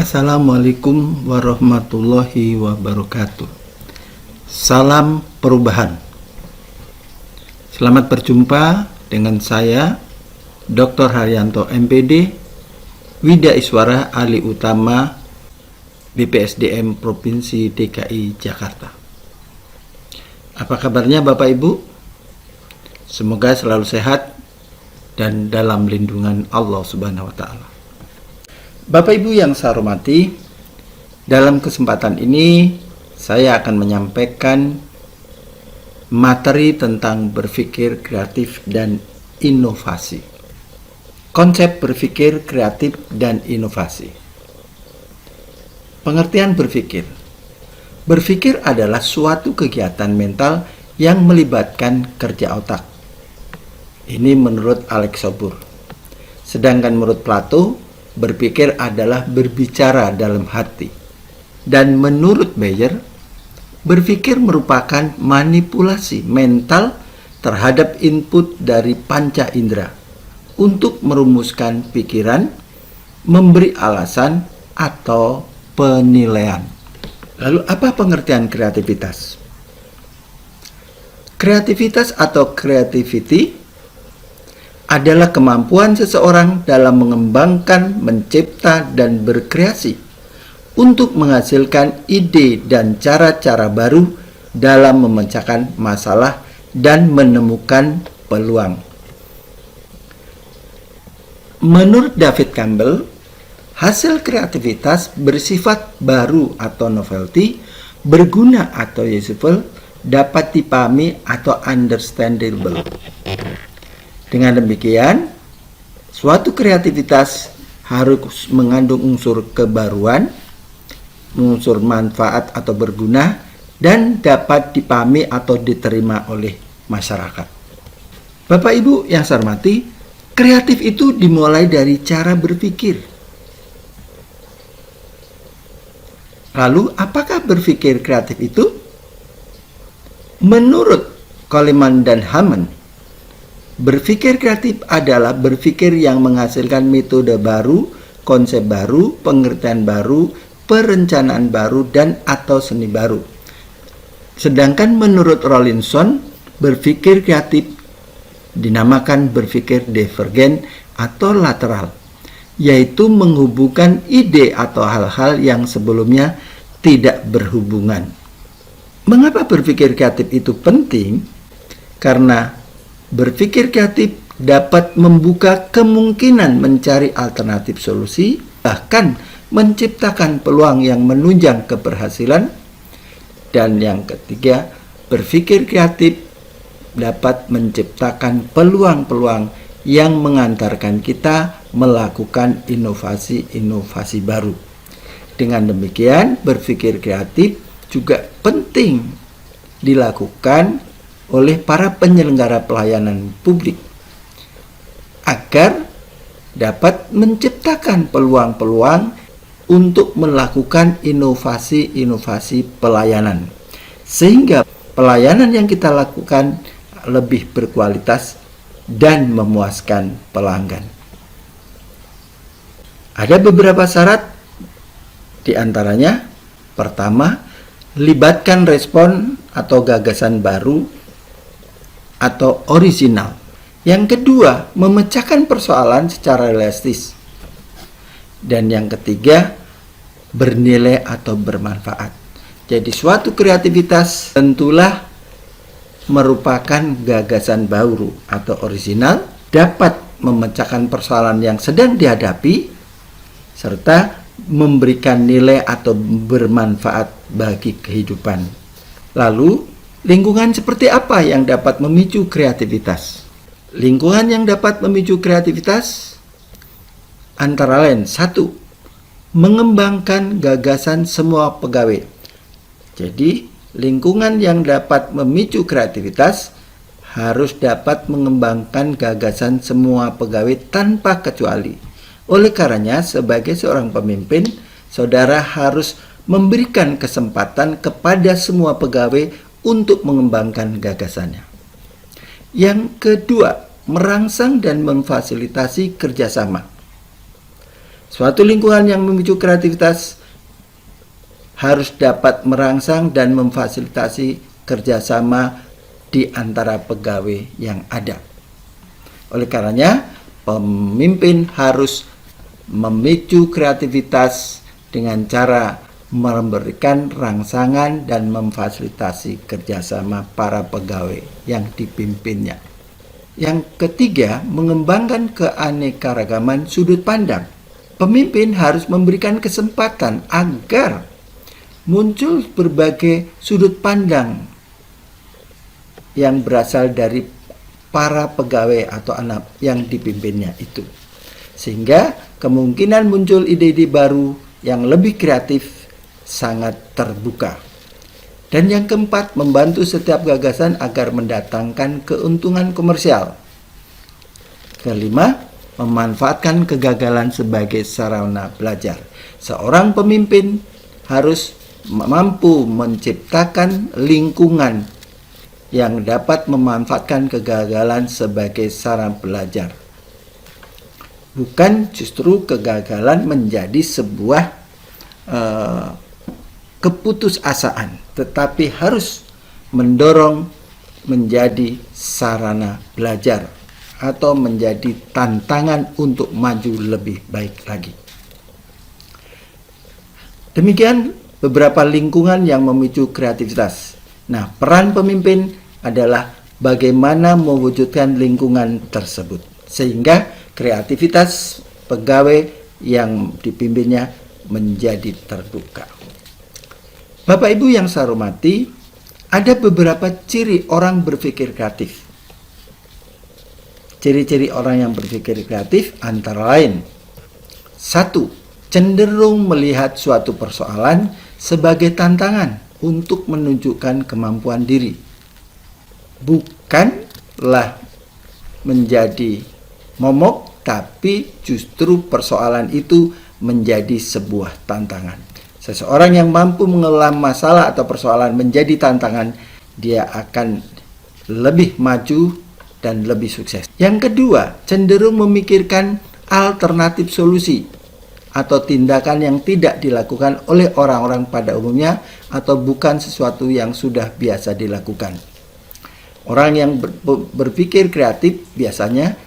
Assalamualaikum warahmatullahi wabarakatuh. Salam perubahan. Selamat berjumpa dengan saya Dr. Haryanto MPD, Widya Iswara Ahli Utama BPSDM Provinsi DKI Jakarta. Apa kabarnya Bapak Ibu? Semoga selalu sehat dan dalam lindungan Allah Subhanahu wa Ta'ala. Bapak Ibu yang saya hormati, dalam kesempatan ini saya akan menyampaikan materi tentang berpikir kreatif dan inovasi. Konsep berpikir kreatif dan inovasi. Pengertian berpikir. Berpikir adalah suatu kegiatan mental yang melibatkan kerja otak. Ini menurut Alex Sobur. Sedangkan menurut Plato, berpikir adalah berbicara dalam hati. Dan menurut Meyer, berpikir merupakan manipulasi mental terhadap input dari panca indera untuk merumuskan pikiran, memberi alasan, atau penilaian. Lalu apa pengertian kreativitas? Kreativitas atau creativity adalah kemampuan seseorang dalam mengembangkan, mencipta, dan berkreasi untuk menghasilkan ide dan cara-cara baru dalam memecahkan masalah dan menemukan peluang. Menurut David Campbell, hasil kreativitas bersifat baru atau novelty, berguna atau useful, dapat dipahami atau understandable. Dengan demikian, suatu kreativitas harus mengandung unsur kebaruan, unsur manfaat atau berguna, dan dapat dipahami atau diterima oleh masyarakat. Bapak Ibu yang saya hormati, kreatif itu dimulai dari cara berpikir. Lalu, apakah berpikir kreatif itu? Menurut Coleman dan Hammond, berpikir kreatif adalah berpikir yang menghasilkan metode baru, konsep baru, pengertian baru, perencanaan baru, dan atau seni baru. Sedangkan menurut Rawlinson, berpikir kreatif dinamakan berpikir divergen atau lateral, yaitu menghubungkan ide atau hal-hal yang sebelumnya tidak berhubungan. Mengapa berpikir kreatif itu penting? Karena berpikir kreatif dapat membuka kemungkinan mencari alternatif solusi, bahkan menciptakan peluang yang menunjang keberhasilan. Dan yang ketiga, berpikir kreatif dapat menciptakan peluang-peluang yang mengantarkan kita melakukan inovasi-inovasi baru. Dengan demikian, berpikir kreatif juga penting dilakukan oleh para penyelenggara pelayanan publik agar dapat menciptakan peluang-peluang untuk melakukan inovasi-inovasi pelayanan, sehingga pelayanan yang kita lakukan lebih berkualitas dan memuaskan pelanggan. Ada beberapa syarat, di antaranya pertama, libatkan respon atau gagasan baru atau orisinal. Yang kedua, memecahkan persoalan secara realistis. Dan yang ketiga, bernilai atau bermanfaat. Jadi suatu kreativitas tentulah merupakan gagasan baru atau orisinal, dapat memecahkan persoalan yang sedang dihadapi, serta memberikan nilai atau bermanfaat bagi kehidupan. Lalu, lingkungan seperti apa yang dapat memicu kreativitas? Lingkungan yang dapat memicu kreativitas antara lain: 1. Mengembangkan gagasan semua pegawai. Jadi, lingkungan yang dapat memicu kreativitas harus dapat mengembangkan gagasan semua pegawai tanpa kecuali. Oleh karenanya, sebagai seorang pemimpin, saudara harus memberikan kesempatan kepada semua pegawai untuk mengembangkan gagasannya. Yang kedua, merangsang dan memfasilitasi kerjasama. Suatu lingkungan yang memicu kreativitas harus dapat merangsang dan memfasilitasi kerjasama di antara pegawai yang ada. Oleh karenanya, pemimpin harus memicu kreativitas dengan cara memberikan rangsangan dan memfasilitasi kerjasama para pegawai yang dipimpinnya. Yang ketiga, mengembangkan keanekaragaman sudut pandang. Pemimpin harus memberikan kesempatan agar muncul berbagai sudut pandang yang berasal dari para pegawai atau anak yang dipimpinnya itu. Sehingga kemungkinan muncul ide-ide baru yang lebih kreatif sangat terbuka. Dan yang keempat, membantu setiap gagasan agar mendatangkan keuntungan komersial. Kelima, memanfaatkan kegagalan sebagai sarana belajar. Seorang pemimpin harus mampu menciptakan lingkungan yang dapat memanfaatkan kegagalan sebagai sarana belajar. Bukan justru kegagalan menjadi sebuah keputusasaan, tetapi harus mendorong menjadi sarana belajar atau menjadi tantangan untuk maju lebih baik lagi. Demikian beberapa lingkungan yang memicu kreativitas. Nah, peran pemimpin adalah bagaimana mewujudkan lingkungan tersebut sehingga kreativitas pegawai yang dipimpinnya menjadi terbuka. Bapak Ibu yang saya hormati, ada beberapa ciri orang berpikir kreatif. Ciri-ciri orang yang berpikir kreatif antara lain: 1. Cenderung melihat suatu persoalan sebagai tantangan untuk menunjukkan kemampuan diri. Bukanlah menjadi momok, tapi justru persoalan itu menjadi sebuah tantangan. Seseorang yang mampu mengelola masalah atau persoalan menjadi tantangan, dia akan lebih maju dan lebih sukses. Yang kedua, cenderung memikirkan alternatif solusi atau tindakan yang tidak dilakukan oleh orang-orang pada umumnya atau bukan sesuatu yang sudah biasa dilakukan. Orang yang berpikir kreatif biasanya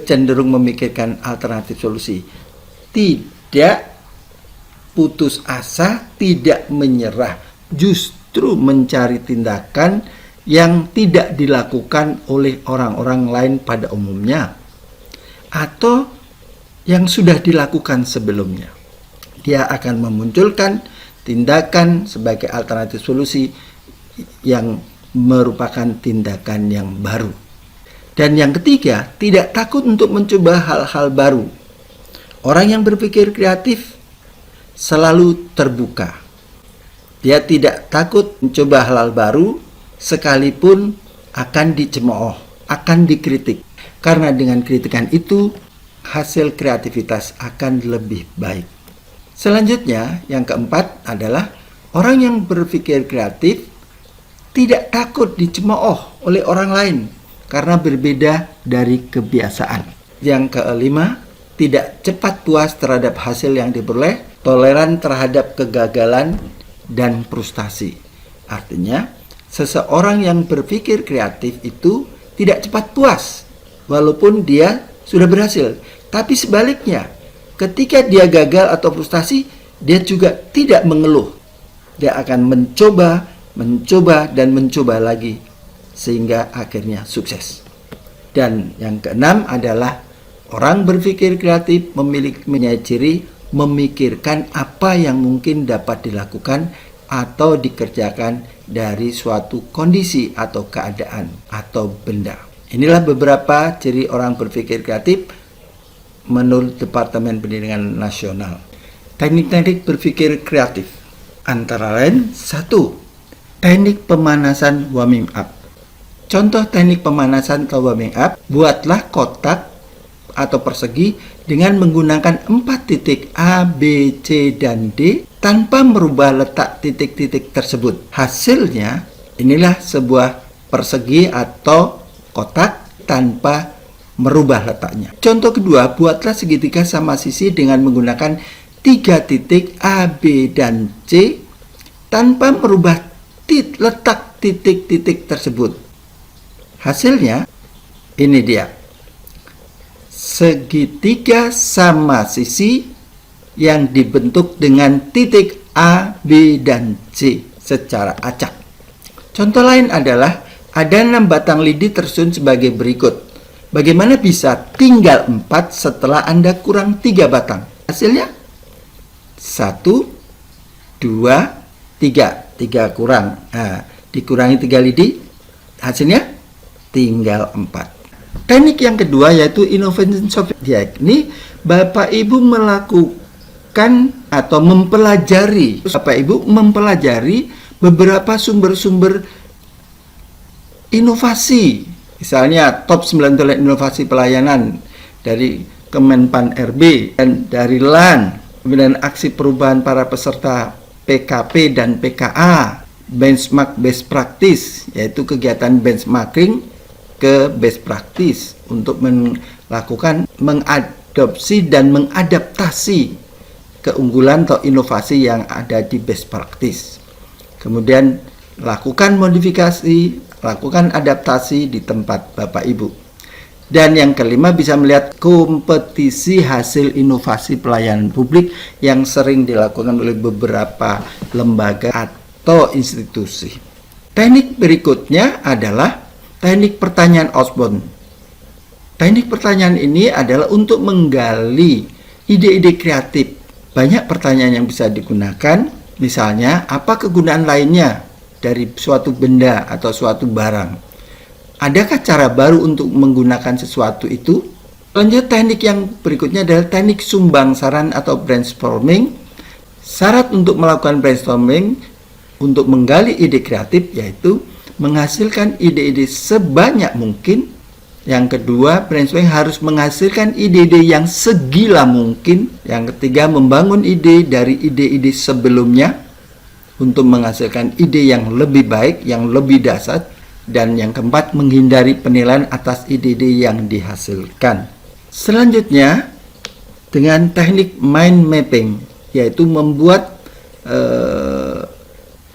cenderung memikirkan alternatif solusi. Tidak putus asa, tidak menyerah, justru mencari tindakan yang tidak dilakukan oleh orang-orang lain pada umumnya atau yang sudah dilakukan sebelumnya. Dia akan memunculkan tindakan sebagai alternatif solusi yang merupakan tindakan yang baru. Dan yang ketiga, tidak takut untuk mencoba hal-hal baru. Orang yang berpikir kreatif selalu terbuka. Dia tidak takut mencoba hal-hal baru sekalipun akan dicemooh, akan dikritik. Karena dengan kritikan itu hasil kreativitas akan lebih baik. Selanjutnya, yang keempat adalah orang yang berpikir kreatif tidak takut dicemooh oleh orang lain karena berbeda dari kebiasaan. Yang kelima, tidak cepat puas terhadap hasil yang diperoleh, toleran terhadap kegagalan dan frustasi. Artinya, seseorang yang berpikir kreatif itu tidak cepat puas walaupun dia sudah berhasil. Tapi sebaliknya, ketika dia gagal atau frustasi, dia juga tidak mengeluh. Dia akan mencoba dan mencoba lagi sehingga akhirnya sukses. Dan yang keenam adalah orang berpikir kreatif memiliki ciri memikirkan apa yang mungkin dapat dilakukan atau dikerjakan dari suatu kondisi atau keadaan atau benda. Inilah beberapa ciri orang berpikir kreatif menurut Departemen Pendidikan Nasional. Teknik-teknik berpikir kreatif antara lain: 1. Teknik pemanasan warming up. Contoh teknik pemanasan atau warming up: buatlah kotak atau persegi dengan menggunakan 4 titik A, B, C, dan D tanpa merubah letak titik-titik tersebut. Hasilnya inilah sebuah persegi atau kotak tanpa merubah letaknya. Contoh kedua, buatlah segitiga sama sisi dengan menggunakan 3 titik A, B, dan C tanpa merubah letak titik-titik tersebut. Hasilnya, ini dia. Segitiga sama sisi yang dibentuk dengan titik A, B, dan C secara acak. Contoh lain adalah ada 6 batang lidi tersusun sebagai berikut. Bagaimana bisa tinggal 4 setelah Anda kurang 3 batang? Hasilnya 1, 2, 3 kurang. Nah, dikurangi 3 lidi, hasilnya tinggal 4. Teknik yang kedua yaitu innovation software. Yakni Bapak Ibu melakukan atau mempelajari. Bapak Ibu mempelajari beberapa sumber-sumber inovasi. Misalnya top 9 inovasi pelayanan dari Kemenpan RB dan dari LAN. Kemudian aksi perubahan para peserta PKP dan PKA, benchmark best practice, yaitu kegiatan benchmarking ke best practice untuk melakukan mengadopsi dan mengadaptasi keunggulan atau inovasi yang ada di best practice. Kemudian lakukan modifikasi, lakukan adaptasi di tempat Bapak Ibu. Dan yang kelima, bisa melihat kompetisi hasil inovasi pelayanan publik yang sering dilakukan oleh beberapa lembaga atau institusi. Teknik berikutnya adalah teknik pertanyaan outbound. Teknik pertanyaan ini adalah untuk menggali ide-ide kreatif. Banyak pertanyaan yang bisa digunakan, misalnya apa kegunaan lainnya dari suatu benda atau suatu barang. Adakah cara baru untuk menggunakan sesuatu itu? Lanjut, teknik yang berikutnya adalah teknik sumbang saran atau brainstorming. Syarat untuk melakukan brainstorming untuk menggali ide kreatif yaitu menghasilkan ide-ide sebanyak mungkin. Yang kedua, brainstorming harus menghasilkan ide-ide yang segila mungkin. Yang ketiga, membangun ide dari ide-ide sebelumnya untuk menghasilkan ide yang lebih baik, yang lebih dahsyat. Dan yang keempat, menghindari penilaian atas ide-ide yang dihasilkan. Selanjutnya, dengan teknik mind mapping, yaitu membuat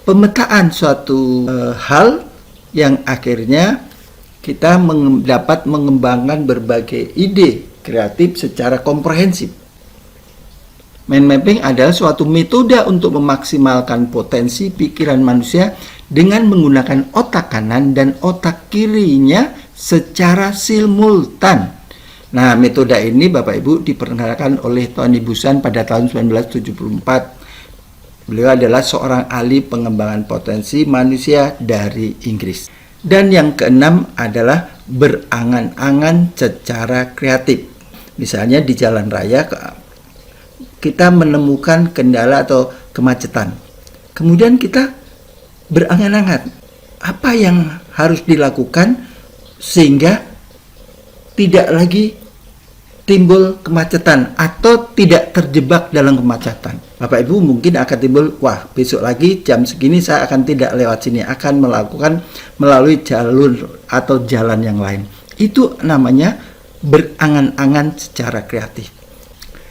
pemetaan suatu hal yang akhirnya kita dapat mengembangkan berbagai ide kreatif secara komprehensif. Mind mapping adalah suatu metode untuk memaksimalkan potensi pikiran manusia dengan menggunakan otak kanan dan otak kirinya secara simultan. Nah, metode ini Bapak Ibu diperkenalkan oleh Tony Buzan pada tahun 1974. Beliau adalah seorang ahli pengembangan potensi manusia dari Inggris. Dan yang keenam adalah berangan-angan secara kreatif. Misalnya di jalan raya kita menemukan kendala atau kemacetan. Kemudian kita berangan-angan apa yang harus dilakukan sehingga tidak lagi timbul kemacetan atau tidak terjebak dalam kemacetan. Bapak Ibu mungkin akan timbul, wah besok lagi jam segini saya akan tidak lewat sini, akan melakukan melalui jalur atau jalan yang lain. Itu namanya berangan-angan secara kreatif.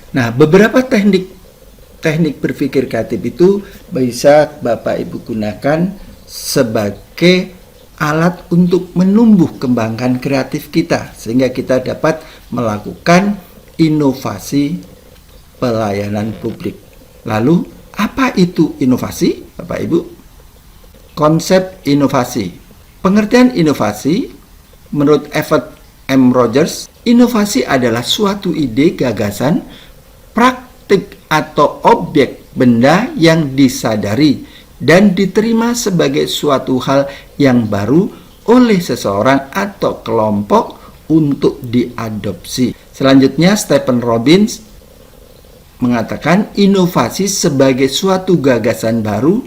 Nah, beberapa teknik berpikir kreatif itu bisa Bapak Ibu gunakan sebagai alat untuk menumbuh kembangkan kreatif kita sehingga kita dapat melakukan inovasi pelayanan publik. Lalu, apa itu inovasi, Bapak Ibu? Konsep inovasi. Pengertian inovasi menurut Everett M. Rogers, inovasi adalah suatu ide, gagasan, praktik atau objek benda yang disadari dan diterima sebagai suatu hal yang baru oleh seseorang atau kelompok untuk diadopsi. Selanjutnya, Stephen Robbins mengatakan inovasi sebagai suatu gagasan baru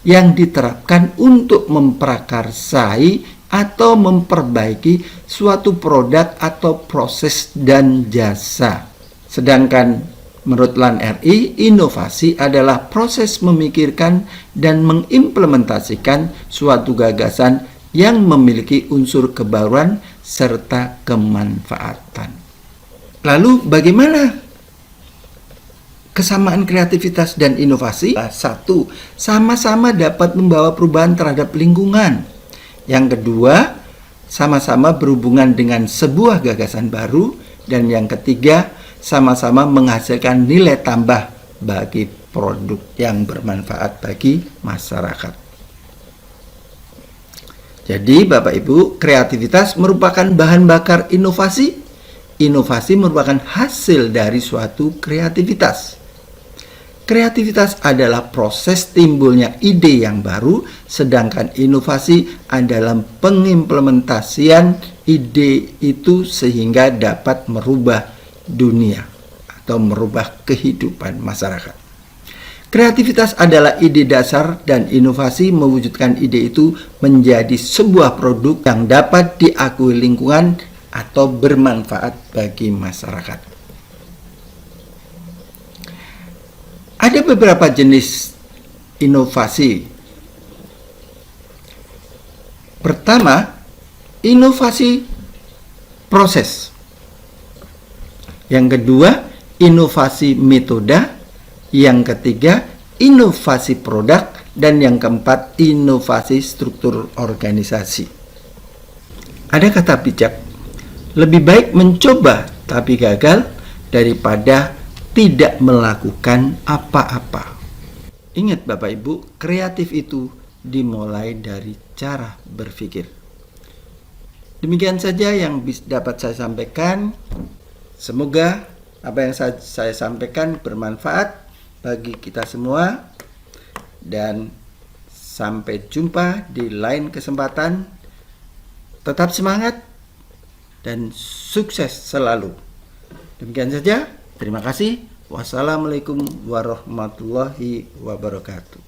yang diterapkan untuk memprakarsai atau memperbaiki suatu produk atau proses dan jasa. Sedangkan menurut LAN RI, inovasi adalah proses memikirkan dan mengimplementasikan suatu gagasan yang memiliki unsur kebaruan serta kemanfaatan. Lalu bagaimana kesamaan kreativitas dan inovasi? Satu, sama-sama dapat membawa perubahan terhadap lingkungan. Yang kedua, sama-sama berhubungan dengan sebuah gagasan baru. Dan yang ketiga, sama-sama menghasilkan nilai tambah bagi produk yang bermanfaat bagi masyarakat. Jadi Bapak Ibu, kreativitas merupakan bahan bakar inovasi. Inovasi merupakan hasil dari suatu kreativitas. Kreativitas adalah proses timbulnya ide yang baru, sedangkan inovasi adalah pengimplementasian ide itu sehingga dapat merubah dunia atau merubah kehidupan masyarakat. Kreativitas adalah ide dasar dan inovasi mewujudkan ide itu menjadi sebuah produk yang dapat diakui lingkungan atau bermanfaat bagi masyarakat. Ada beberapa jenis inovasi. Pertama, inovasi proses. Yang kedua, inovasi metode. Yang ketiga, inovasi produk. Dan yang keempat, inovasi struktur organisasi. Ada kata bijak, lebih baik mencoba tapi gagal daripada tidak melakukan apa-apa. Ingat Bapak Ibu, kreatif itu dimulai dari cara berpikir. Demikian saja yang dapat saya sampaikan. Semoga apa yang saya sampaikan bermanfaat bagi kita semua. Dan sampai jumpa di lain kesempatan. Tetap semangat dan sukses selalu. Demikian saja. Terima kasih. Wassalamualaikum warahmatullahi wabarakatuh.